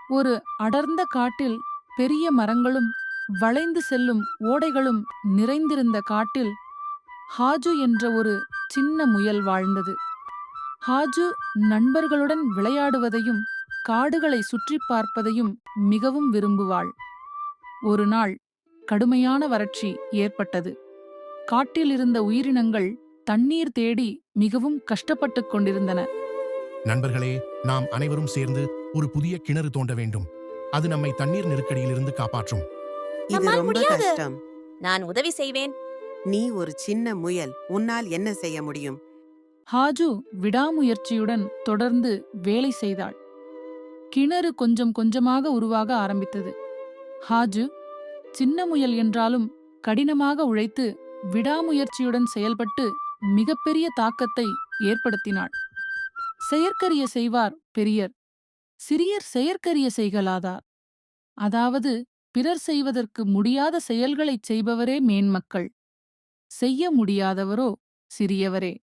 ஒரு அடர்ந்த காட்டில் பெரிய மரங்களும் வளைந்து செல்லும் ஓடைகளும் நிறைந்திருந்த காட்டில் ஹாஜு என்ற ஒரு சின்ன முயல் வாழ்ந்தது. ஹாஜு நண்பர்களுடன் விளையாடுவதையும் காடுகளை சுற்றிப் பார்ப்பதையும் மிகவும் விரும்புவாள். ஒரு நாள் கடுமையான வறட்சி ஏற்பட்டது. காட்டில் இருந்த உயிரினங்கள் தண்ணீர் தேடி மிகவும் கஷ்டப்பட்டுக் கொண்டிருந்தன. நண்பர்களே, நாம் அனைவரும் சேர்ந்து ஒரு புதிய கிணறு தோண்ட வேண்டும். அது நம்மை தண்ணீர் நெருக்கடியிலிருந்து காப்பாற்றும். இது நம்மால் ரொம்ப முடியாது. கஷ்டம். நான் உதவி செய்வேன். நீ ஒரு சின்ன முயல், உன்னால் என்ன செய்ய முடியும்? ஹாஜு விடாமுயற்சியுடன் தொடர்ந்து வேலை செய்தாள். கிணறு கொஞ்சம் கொஞ்சமாக உருவாக ஆரம்பித்தது. ஹாஜு சின்ன முயல் என்றாலும் கடினமாக உழைத்து விடாமுயற்சியுடன் செயல்பட்டு மிகப்பெரிய தாக்கத்தை ஏற்படுத்தினாள். செயற்கரிய செய்வார் பெரியர், சிறியர் செயற்கரிய செய்கலாதார். அதாவது பிறர் செய்வதற்கு முடியாத செயல்களைச் செய்பவரே மேன்மக்கள், செய்ய முடியாதவரோ சிறியவரே.